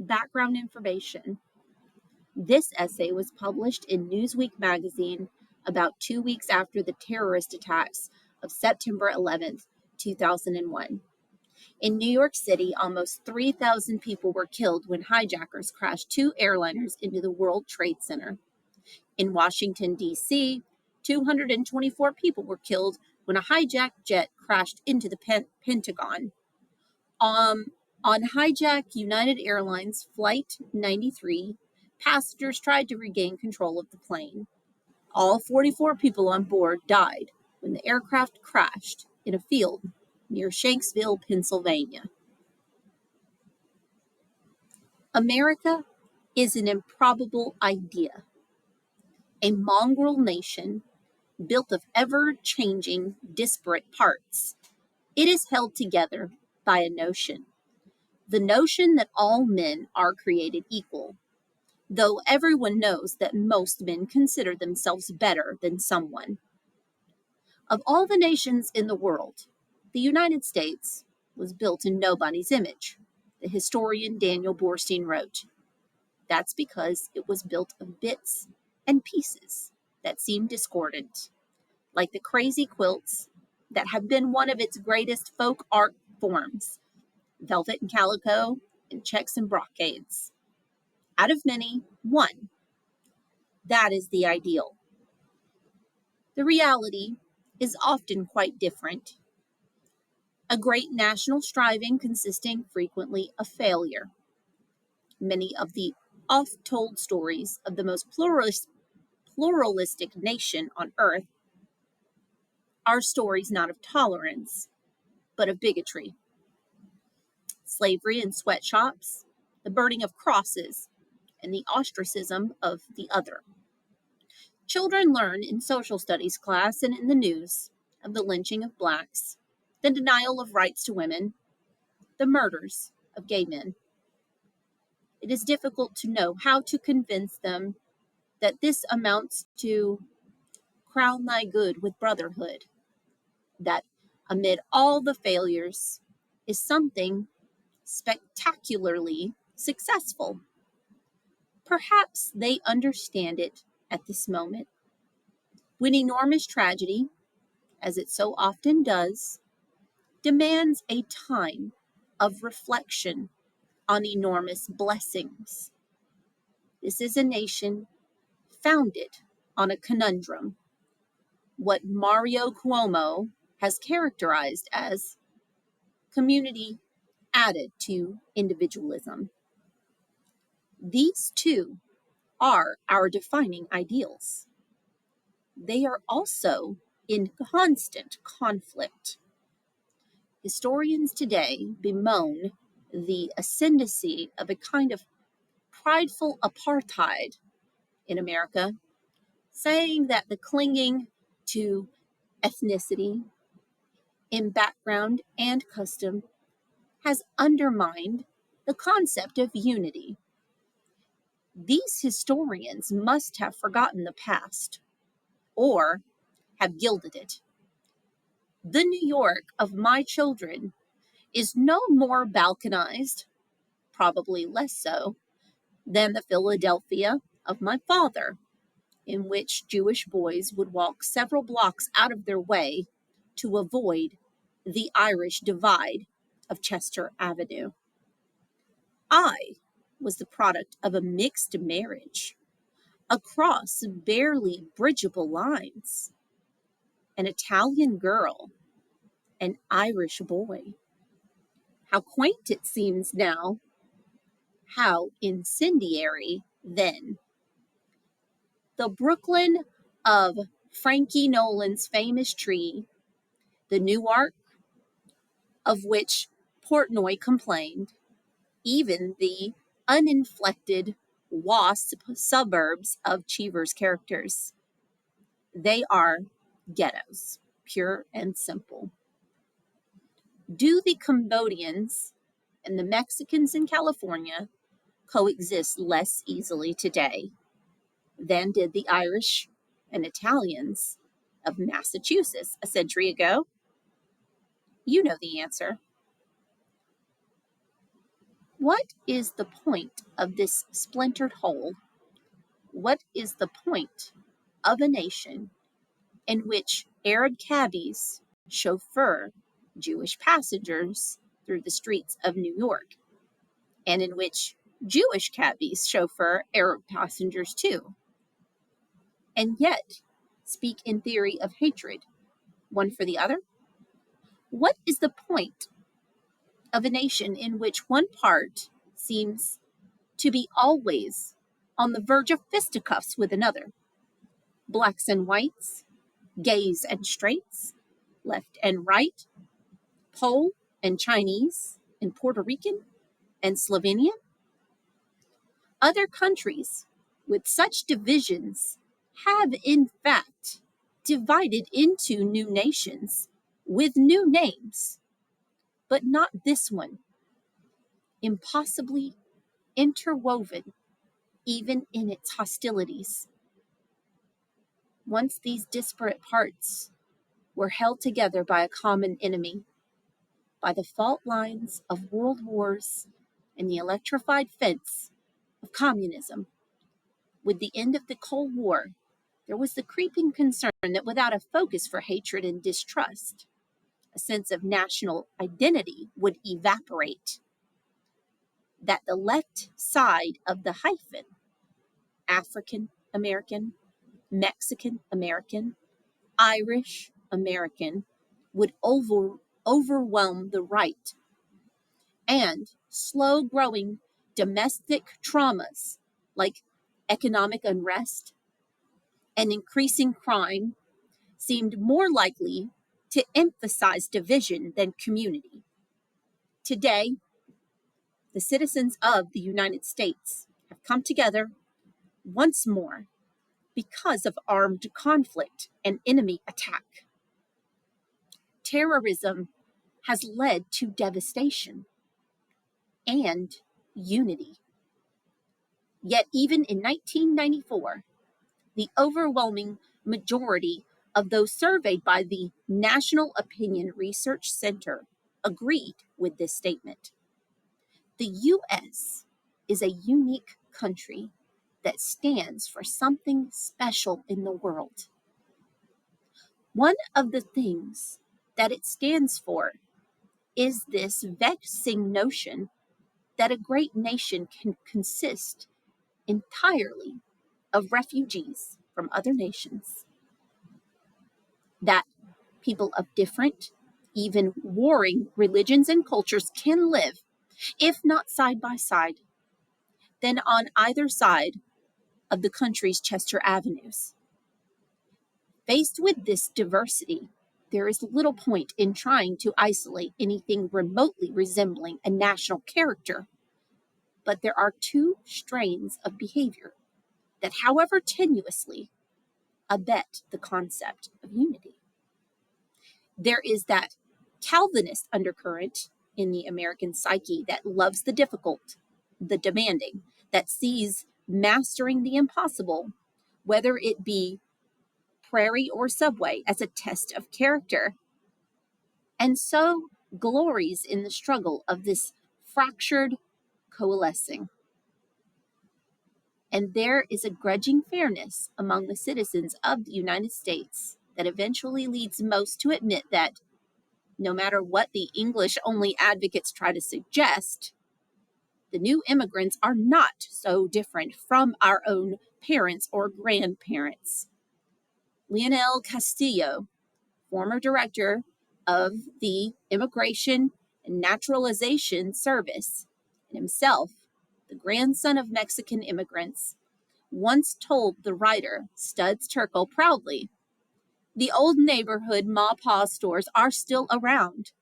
Background information. This essay was published in Newsweek magazine about 2 weeks after the terrorist attacks of September 11th, 2001. In New York City, almost 3,000 people were killed when hijackers crashed two airliners into the World Trade Center. In Washington, D.C., 224 people were killed when a hijacked jet crashed into the Pentagon. On hijacked United Airlines Flight 93, passengers tried to regain control of the plane. All 44 people on board died when the aircraft crashed in a field near Shanksville, Pennsylvania. America is an improbable idea, a mongrel nation built of ever-changing, disparate parts. It is held together by a notion, the notion that all men are created equal, though everyone knows that most men consider themselves better than someone. Of all the nations in the world, the United States was built in nobody's image, the historian Daniel Borstein wrote. That's because it was built of bits and pieces that seem discordant, like the crazy quilts that have been one of its greatest folk art forms, velvet and calico, and checks and brocades. Out of many, one. That is the ideal. The reality is often quite different. A great national striving consisting frequently of failure. Many of the oft-told stories of the most pluralistic nation on earth are stories not of tolerance, but of bigotry. Slavery in sweatshops, the burning of crosses, and the ostracism of the other. Children learn in social studies class and in the news of the lynching of blacks, the denial of rights to women, the murders of gay men. It is difficult to know how to convince them that this amounts to crown thy good with brotherhood, that amid all the failures is something spectacularly successful. Perhaps they understand it at this moment, when enormous tragedy, as it so often does, demands a time of reflection on enormous blessings. This is a nation founded on a conundrum, what Mario Cuomo has characterized as community added to individualism. These two are our defining ideals. They are also in constant conflict. Historians today bemoan the ascendancy of a kind of prideful apartheid in America, saying that the clinging to ethnicity in background and custom has undermined the concept of unity. These historians must have forgotten the past or have gilded it. The New York of my children is no more balkanized, probably less so, than the Philadelphia of my father, in which Jewish boys would walk several blocks out of their way to avoid the Irish divide of Chester Avenue. I was the product of a mixed marriage across barely bridgeable lines. An Italian girl, an Irish boy. How quaint it seems now, how incendiary then. The Brooklyn of Frankie Nolan's famous tree, the Newark of which Portnoy complained, even the uninflected WASP suburbs of Cheever's characters. They are ghettos, pure and simple. Do the Cambodians and the Mexicans in California coexist less easily today than did the Irish and Italians of Massachusetts a century ago? You know the answer. What is the point of this splintered whole? What is the point of a nation in which Arab cabbies chauffeur Jewish passengers through the streets of New York, and in which Jewish cabbies chauffeur Arab passengers too, and yet speak in theory of hatred, one for the other? What is the point of a nation in which one part seems to be always on the verge of fisticuffs with another? Blacks and whites, gays and straights, left and right, Pole and Chinese, and Puerto Rican and Slovenian? Other countries with such divisions have, in fact, divided into new nations with new names, but not this one, impossibly interwoven even in its hostilities. Once these disparate parts were held together by a common enemy, by the fault lines of world wars and the electrified fence of communism. With the end of the Cold War, there was the creeping concern that without a focus for hatred and distrust, a sense of national identity would evaporate, that the left side of the hyphen, African American, Mexican American, Irish American, would overwhelm the right, and slow growing domestic traumas like economic unrest and increasing crime seemed more likely to emphasize division than community. Today, the citizens of the United States have come together once more because of armed conflict and enemy attack. Terrorism has led to devastation and unity. Yet, even in 1994, the overwhelming majority of those surveyed by the National Opinion Research Center agreed with this statement. The U.S. is a unique country that stands for something special in the world. One of the things that it stands for is this vexing notion that a great nation can consist entirely of refugees from other nations, that people of different, even warring religions and cultures can live, if not side by side, then on either side of the country's Chester avenues. Faced with this diversity, there is little point in trying to isolate anything remotely resembling a national character, but there are two strains of behavior that, however tenuously, abet the concept of unity. There is that Calvinist undercurrent in the American psyche that loves the difficult, the demanding, that sees mastering the impossible, whether it be prairie or subway, as a test of character, and so glories in the struggle of this fractured coalescing. And there is a grudging fairness among the citizens of the United States that eventually leads most to admit that no matter what the English only advocates try to suggest, the new immigrants are not so different from our own parents or grandparents. Leonel Castillo, former director of the Immigration and Naturalization Service, and himself the grandson of Mexican immigrants, once told the writer Studs Terkel proudly, "The old neighborhood ma-pa stores are still around.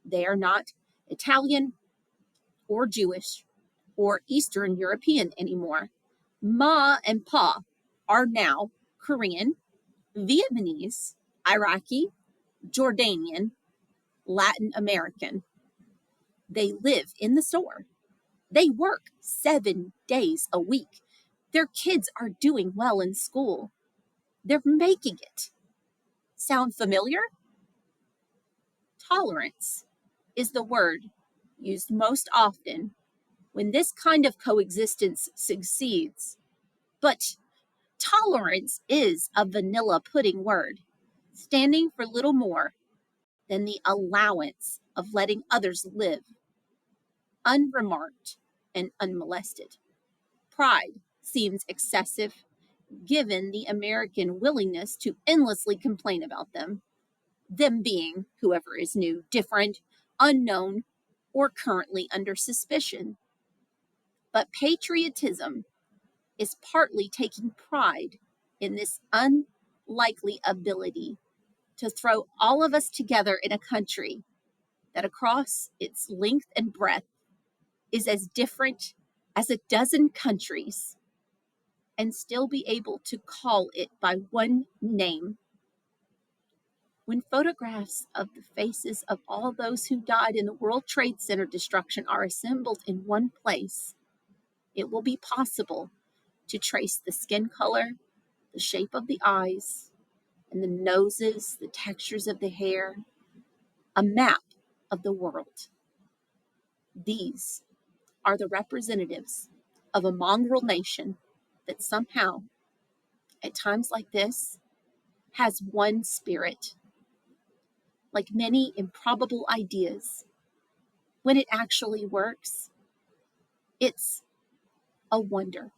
They are not Italian or Jewish or Eastern European anymore. Ma and pa are now Korean, Vietnamese, Iraqi, Jordanian, Latin American. They live in the store. They work 7 days a week. Their kids are doing well in school. They're making it." Sound familiar? Tolerance is the word used most often when this kind of coexistence succeeds. But tolerance is a vanilla pudding word, standing for little more than the allowance of letting others live unremarked and unmolested. Pride seems excessive given the American willingness to endlessly complain about them being whoever is new, different, unknown, or currently under suspicion. But patriotism is partly taking pride in this unlikely ability to throw all of us together in a country that across its length and breadth is as different as a dozen countries and still be able to call it by one name. When photographs of the faces of all those who died in the World Trade Center destruction are assembled in one place, it will be possible to trace the skin color, the shape of the eyes, and the noses, the textures of the hair, a map of the world. These are the representatives of a mongrel nation that somehow, at times like this, has one spirit. Like many improbable ideas, when it actually works, it's a wonder.